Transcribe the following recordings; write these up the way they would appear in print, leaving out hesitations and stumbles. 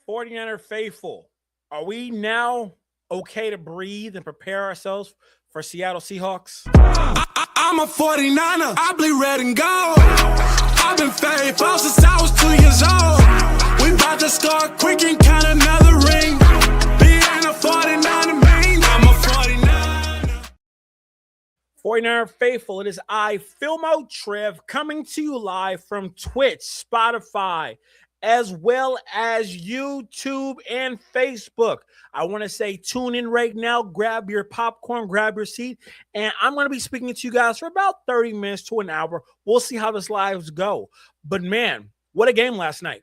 49er faithful, are we now okay to breathe and prepare ourselves for Seattle Seahawks? I'm a 49er. I bleed red and gold. I've been faithful since I was 2 years old. We about to score quick and count another ring. Being a 49er means I'm a 49er. 49er faithful, it is I, Filmo Trev, coming to you live from Twitch, Spotify, as well as YouTube and Facebook. I want to say tune in right now, grab your popcorn, grab your seat, and I'm going to be speaking to you guys for about 30 minutes to an hour. We'll see how this lives go. But man, what a game last night.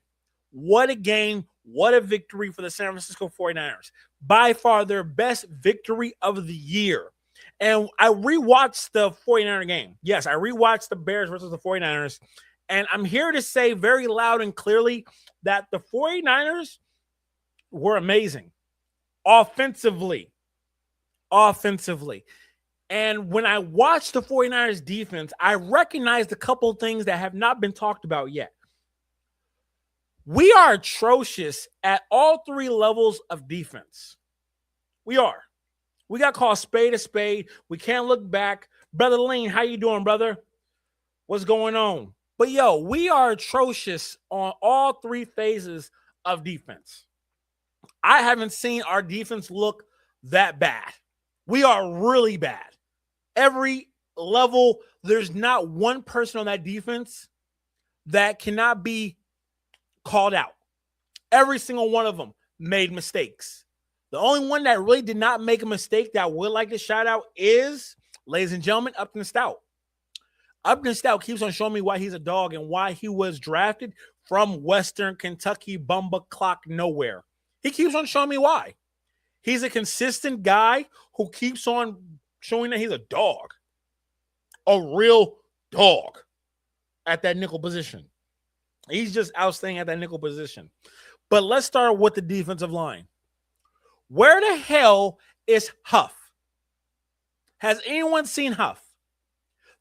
What a game. What a victory for the San Francisco 49ers. By far their best victory of the year. And I rewatched the 49er game. Yes, I rewatched the Bears versus the 49ers. And I'm here to say very loud and clearly that the 49ers were amazing offensively. And when I watched the 49ers defense, I recognized a couple of things that have not been talked about yet. We are atrocious at all three levels of defense. We are. We got called spade a spade. We can't look back. Brother Lean, how you doing, brother? What's going on? But, yo, we are atrocious on all three phases of defense. I haven't seen our defense look that bad. We are really bad. Every level, there's not one person on that defense that cannot be called out. Every single one of them made mistakes. The only one that really did not make a mistake that I would like to shout out is, ladies and gentlemen, Upton Stout. Upton Stout keeps on showing me why he's a dog and why he was drafted from Western Kentucky, Bumba Clock, nowhere. He keeps on showing me why. He's a consistent guy who keeps on showing that he's a dog. A real dog at that nickel position. He's just outstanding at that nickel position. But let's start with the defensive line. Where the hell is Huff? Has anyone seen Huff?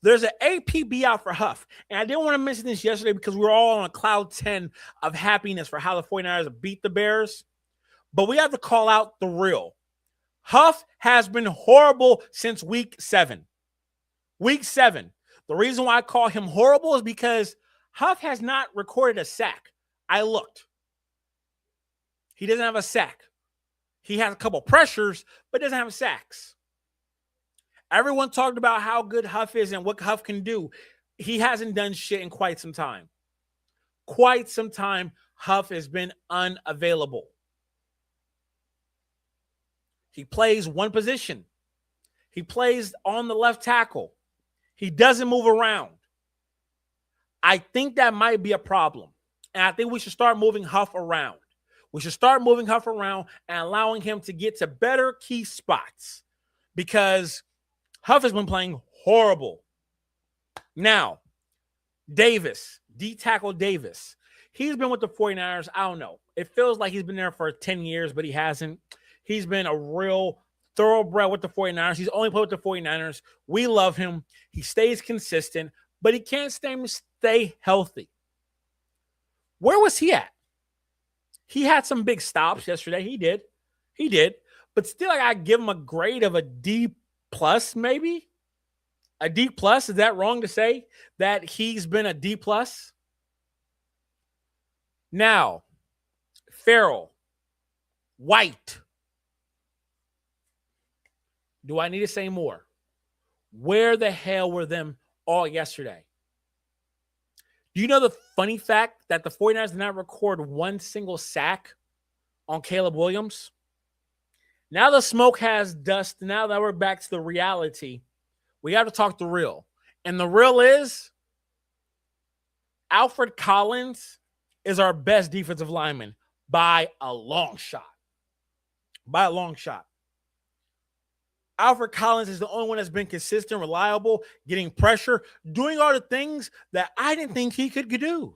There's an APB out for Huff. And I didn't want to mention this yesterday because we were all on a cloud 10 of happiness for how the 49ers beat the Bears. But we have to call out the real. Huff has been horrible since week 7. Week 7. The reason why I call him horrible is because Huff has not recorded a sack. I looked. He doesn't have a sack. He has a couple pressures, but doesn't have sacks. Everyone talked about how good Huff is and what Huff can do. He hasn't done shit in quite some time. Quite some time, Huff has been unavailable. He plays one position. He plays on the left tackle. He doesn't move around. I think that might be a problem. And I think we should start moving Huff around. We should start moving Huff around and allowing him to get to better key spots because Huff has been playing horrible. Now, Davis, D-tackle Davis, he's been with the 49ers, I don't know. It feels like he's been there for 10 years, but he hasn't. He's been a real thoroughbred with the 49ers. He's only played with the 49ers. We love him. He stays consistent, but he can't stay healthy. Where was he at? He had some big stops yesterday. He did. But still, I give him a grade of a D+, maybe? A D+? Is that wrong to say that he's been a D+? Now, Farrell, White. Do I need to say more? Where the hell were them all yesterday? Do you know the funny fact that the 49ers did not record one single sack on Caleb Williams? Now the smoke has dust. Now that we're back to the reality, we got to talk the real. And the real is Alfred Collins is our best defensive lineman by a long shot. By a long shot. Alfred Collins is the only one that's been consistent, reliable, getting pressure, doing all the things that I didn't think he could do.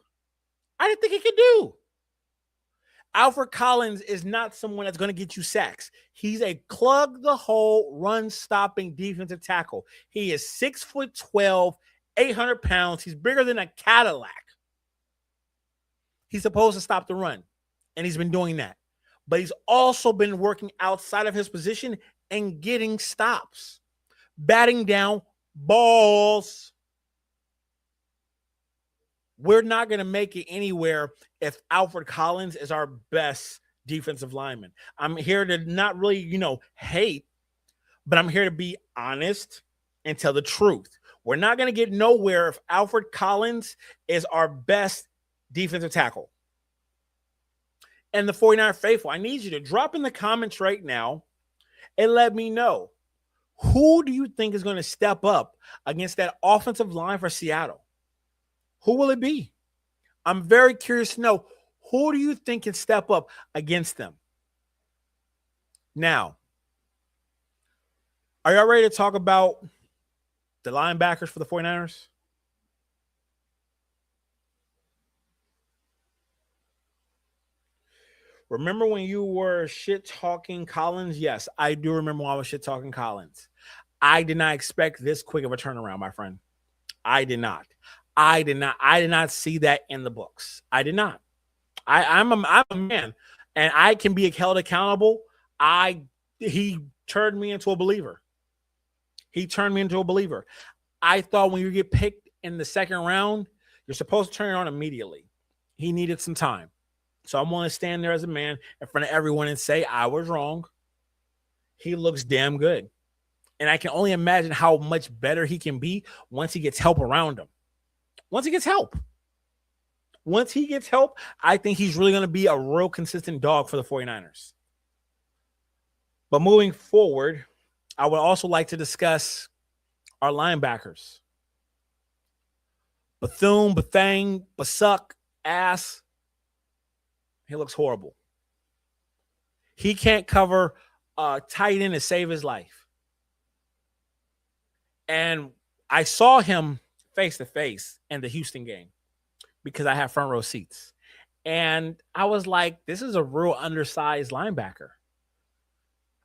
Alfred Collins is not someone that's going to get you sacks. He's a plug-the-hole, run-stopping defensive tackle. He is 6'12", 800 pounds. He's bigger than a Cadillac. He's supposed to stop the run. and he's been doing that. But he's also been working outside of his position and getting stops, batting down balls. We're not going to make it anywhere if Alfred Collins is our best defensive lineman. I'm here to not really, hate, but I'm here to be honest and tell the truth. We're not going to get nowhere if Alfred Collins is our best defensive tackle. And the 49er faithful, I need you to drop in the comments right now and let me know, who do you think is going to step up against that offensive line for Seattle? Who will it be? I'm very curious to know, who do you think can step up against them? Now, are y'all ready to talk about the linebackers for the 49ers? Remember when you were shit-talking Collins? Yes, I do remember when I was shit-talking Collins. I did not expect this quick of a turnaround, my friend. I did not see that in the books. I did not. I'm a man, and I can be held accountable. He turned me into a believer. I thought when you get picked in the second round, you're supposed to turn it on immediately. He needed some time. So I'm going to stand there as a man in front of everyone and say I was wrong. He looks damn good. And I can only imagine how much better he can be once he gets help around him. Once he gets help, I think he's really going to be a real consistent dog for the 49ers. But moving forward, I would also like to discuss our linebackers. Bethune, Bethang, Basuck, Ass. He looks horrible. He can't cover a tight end to save his life. And I saw him face-to-face in the Houston game because I have front row seats. And I was like, this is a real undersized linebacker.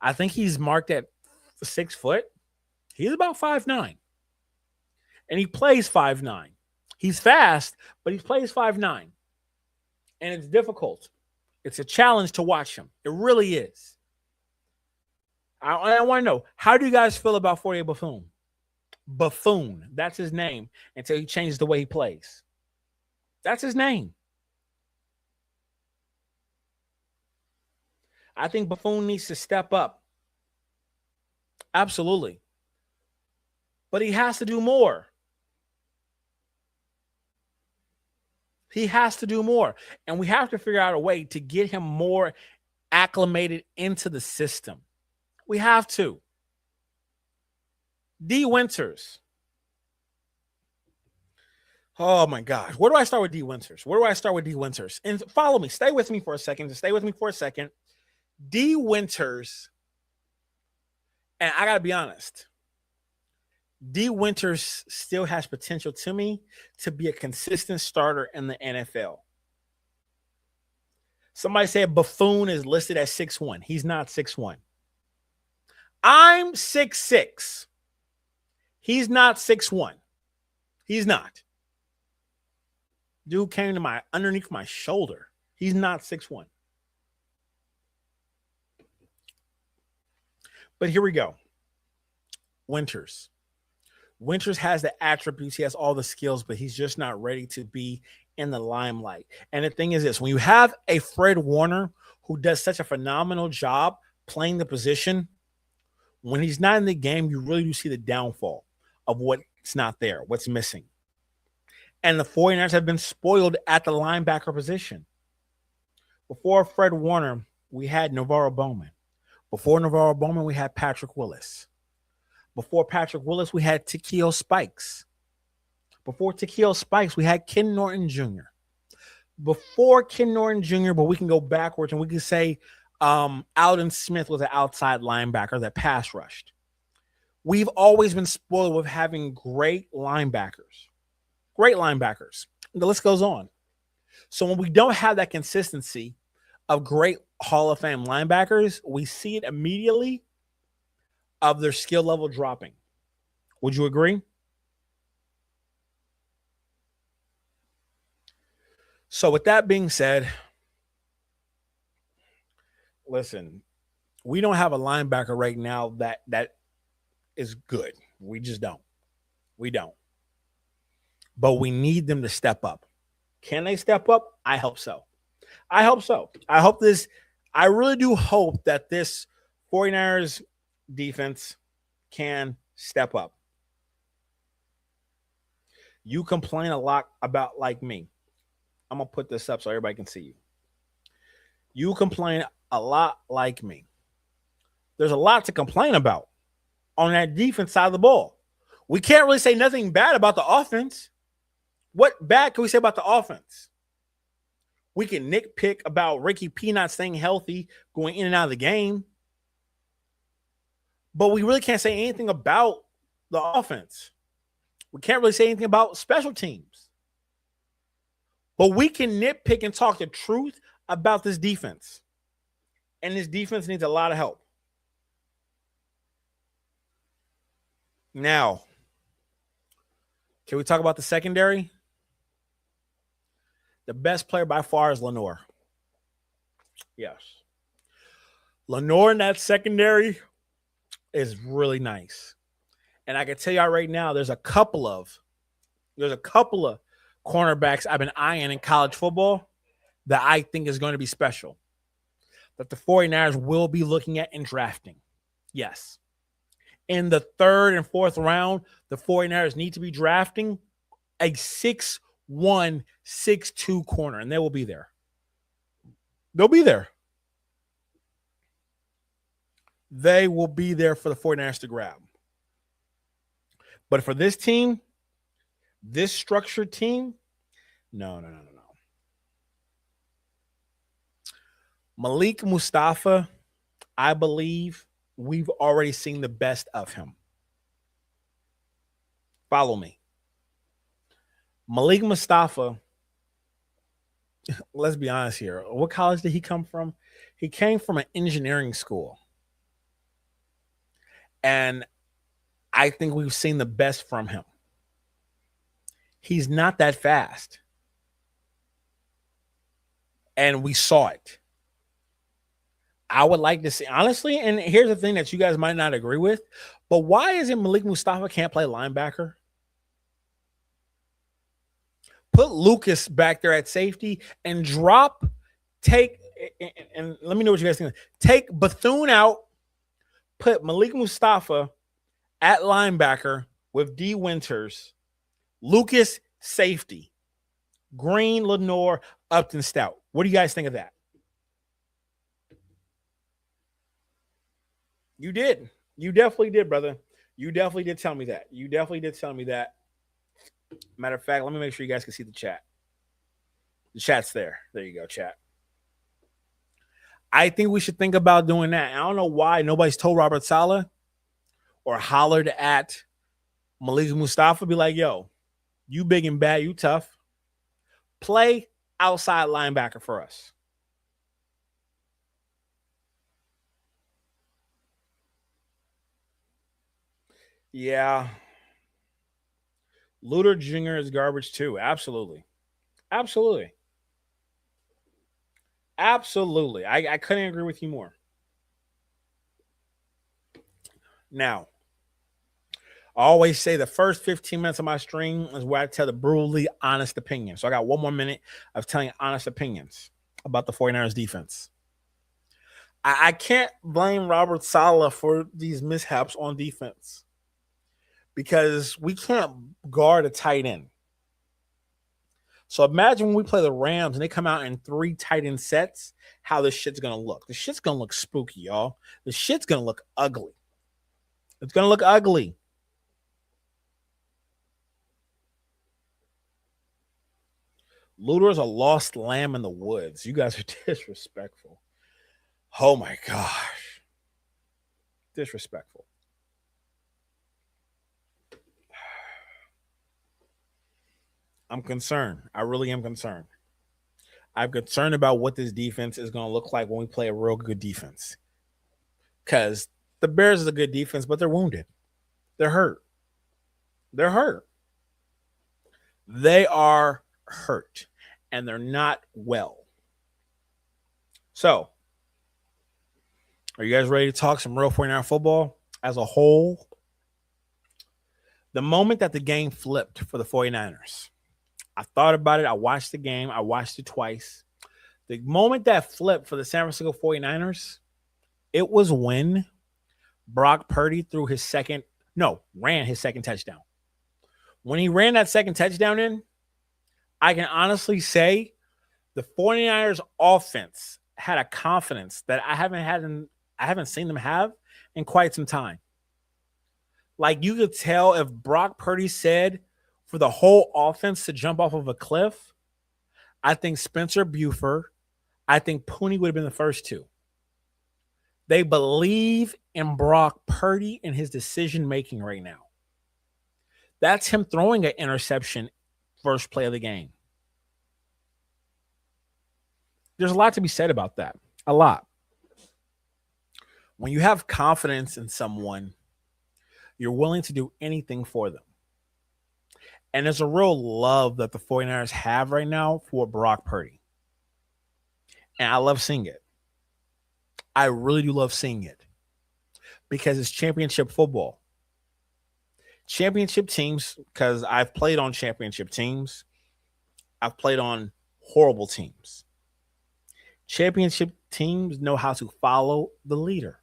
I think he's marked at 6 foot. He's about 5'9". And he plays 5'9". He's fast, but he plays 5'9". And it's difficult. It's a challenge to watch him. It really is. I want to know, how do you guys feel about 48 Bethune? Bethune, that's his name until he changes the way he plays. That's his name. I think Bethune needs to step up. Absolutely. But he has to do more. He has to do more. And we have to figure out a way to get him more acclimated into the system. We have to. D. Winters. Oh, my gosh. Where do I start with D. Winters? And follow me. Stay with me for a second. D. Winters, and I got to be honest, D. Winters still has potential to me to be a consistent starter in the NFL. Somebody said Bethune is listed at 6'1". He's not 6'1". I'm 6'6". He's not 6'1". He's not. Dude came to underneath my shoulder. He's not 6'1". But here we go. Winters has the attributes. He has all the skills, but he's just not ready to be in the limelight. And the thing is this, when you have a Fred Warner who does such a phenomenal job playing the position, when he's not in the game, you really do see the downfall of what's not there, what's missing. And the 49ers have been spoiled at the linebacker position. Before Fred Warner, we had Navarro Bowman. Before Navarro Bowman, we had Patrick Willis. Before Patrick Willis, we had Takeo Spikes. Before Takeo Spikes, we had Ken Norton Jr. Before Ken Norton Jr., but we can go backwards and we can say Alden Smith was an outside linebacker that pass rushed. We've always been spoiled with having great linebackers. The list goes on. So when we don't have that consistency of great Hall of Fame linebackers, we see it immediately of their skill level dropping. Would you agree? So with that being said, listen, we don't have a linebacker right now that is good. We just don't. We don't. But we need them to step up. Can they step up? I hope so. I hope so. I really do hope that this 49ers defense can step up. You complain a lot about, like me. I'm going to put this up so everybody can see you. You complain a lot like me. There's a lot to complain about on that defense side of the ball. We can't really say nothing bad about the offense. What bad can we say about the offense? We can nitpick about Ricky P not staying healthy, going in and out of the game. But we really can't say anything about the offense. We can't really say anything about special teams. But we can nitpick and talk the truth about this defense. And this defense needs a lot of help. Now, can we talk about the secondary? The best player by far is Lenore. Yes. Lenore in that secondary is really nice. And I can tell y'all right now, there's a couple of cornerbacks I've been eyeing in college football that I think is going to be special, that the 49ers will be looking at and drafting. Yes. In the 3rd and 4th round, the 49ers need to be drafting a 6'1", 6'2" corner, and they will be there. They'll be there. They will be there for the 49ers to grab. But for this team, this structured team, no. Malik Mustafa, I believe we've already seen the best of him. Follow me. Malik Mustafa, let's be honest here. What college did he come from? He came from an engineering school. And I think we've seen the best from him. He's not that fast. And we saw it. I would like to see, honestly, and here's the thing that you guys might not agree with, but why is it Malik Mustafa can't play linebacker? Put Lucas back there at safety and take, and let me know what you guys think. Take Bethune out, put Malik Mustafa at linebacker with D. Winters, Lucas safety, Green, Lenore, Upton, Stout. What do you guys think of that? You did. You definitely did, brother. You definitely did tell me that. Matter of fact, let me make sure you guys can see the chat. The chat's there. There you go, chat. I think we should think about doing that. I don't know why nobody's told Robert Saleh or hollered at Malik Mustafa. Be like, yo, you big and bad, you tough. Play outside linebacker for us. Yeah. Luter Jr. is garbage too. Absolutely. I couldn't agree with you more. Now, I always say the first 15 minutes of my stream is where I tell the brutally honest opinion. So I got one more minute of telling honest opinions about the 49ers defense. I can't blame Robert Saleh for these mishaps on defense because we can't guard a tight end. So imagine when we play the Rams and they come out in 3 tight end sets, how this shit's going to look. The shit's going to look spooky, y'all. The shit's going to look ugly. It's going to look ugly. Luter's a lost lamb in the woods. You guys are disrespectful. Oh, my gosh. Disrespectful. I'm concerned. I really am concerned. I'm concerned about what this defense is going to look like when we play a real good defense. Because the Bears is a good defense, but they're wounded. They're hurt. They are hurt. And they're not well. So, Are you guys ready to talk some real 49er football as a whole? The moment that the game flipped for the 49ers, I thought about it. I watched the game. I watched it twice. The moment that flipped for the San Francisco 49ers, it was when Brock Purdy ran his second touchdown. When he ran that second touchdown in, I can honestly say the 49ers offense had a confidence that I haven't seen them have in quite some time. Like, you could tell if Brock Purdy said for the whole offense to jump off of a cliff, I think Spencer Buford, I think Pooney would have been the first two. They believe in Brock Purdy and his decision making right now. That's him throwing an interception first play of the game. There's a lot to be said about that. A lot. When you have confidence in someone, you're willing to do anything for them. And there's a real love that the 49ers have right now for Brock Purdy. And I love seeing it. I really do love seeing it because it's championship football. Championship teams, because I've played on championship teams. I've played on horrible teams. Championship teams know how to follow the leader.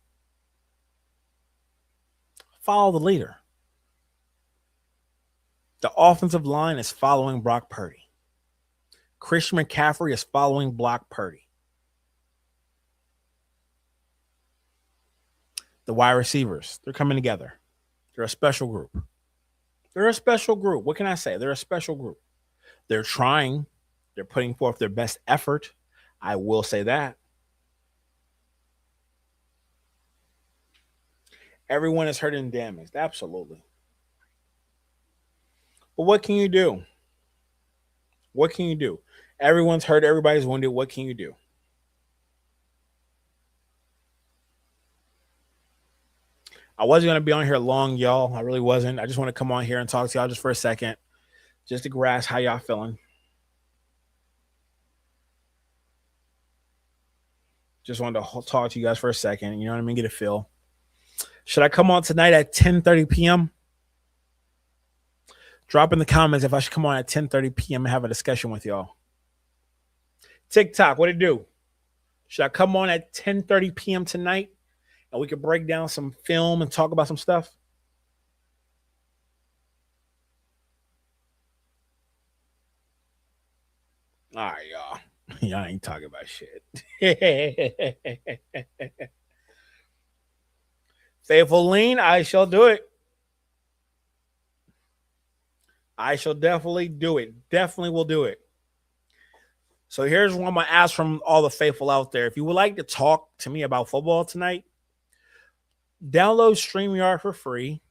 Follow the leader. The offensive line is following Brock Purdy. Christian McCaffrey is following Brock Purdy. The wide receivers, they're coming together. They're a special group. They're a special group. What can I say? They're a special group. They're trying. They're putting forth their best effort. I will say that. Everyone is hurt and damaged. Absolutely. But what can you do? What can you do? Everyone's hurt. Everybody's wounded. What can you do? I wasn't going to be on here long, y'all. I really wasn't. I just want to come on here and talk to y'all just for a second, just to grasp how y'all feeling. Just wanted to talk to you guys for a second. You know what I mean? Get a feel. Should I come on tonight at 10:30 p.m.? Drop in the comments if I should come on at 10:30 p.m. and have a discussion with y'all. TikTok, what it do? Should I come on at 10:30 p.m. tonight and we could break down some film and talk about some stuff? All right, y'all. Y'all ain't talking about shit. Faithful Lean, I shall do it. I shall definitely do it. Definitely will do it. So here's one I'm going to ask from all the faithful out there. If you would like to talk to me about football tonight, download StreamYard for free.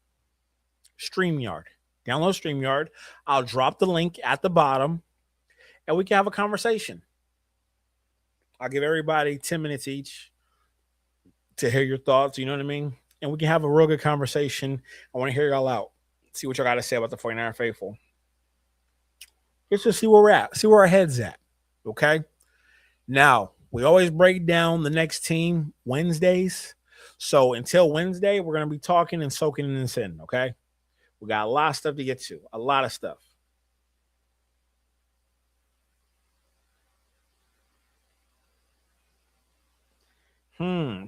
StreamYard. Download StreamYard. I'll drop the link at the bottom, and we can have a conversation. I'll give everybody 10 minutes each to hear your thoughts, you know what I mean? And we can have a real good conversation. I want to hear y'all out. See what y'all got to say about the 49er faithful. Just to see where we're at. See where our head's at. Okay? Now, we always break down the next team Wednesdays. So until Wednesday, we're going to be talking and soaking this in, okay? We got a lot of stuff to get to. A lot of stuff.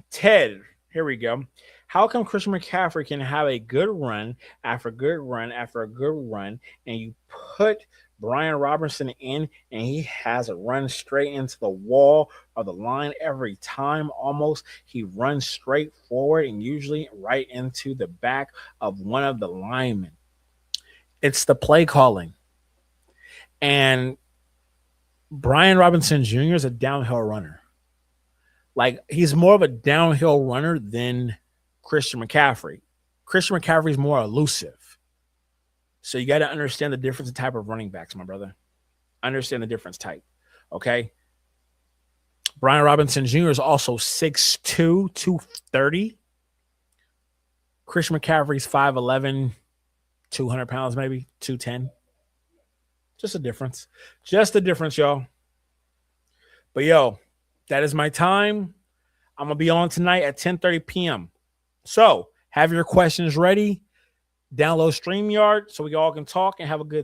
Ted, here we go. How come Christian McCaffrey can have a good run after good run after a good run, and you put Brian Robinson in, and he has a run straight into the wall of the line every time almost? He runs straight forward and usually right into the back of one of the linemen. It's the play calling. And Brian Robinson Jr. is a downhill runner. Like, he's more of a downhill runner than Christian McCaffrey. Christian McCaffrey is more elusive. So you got to understand the difference in type of running backs, my brother. Understand the difference type. Okay? Brian Robinson Jr. is also 6'2", 230. Christian McCaffrey's 5'11", 200 pounds maybe, 210. Just a difference. Just a difference, y'all. But, yo, that is my time. I'm going to be on tonight at 10:30 p.m. So have your questions ready. Download StreamYard so we all can talk and have a good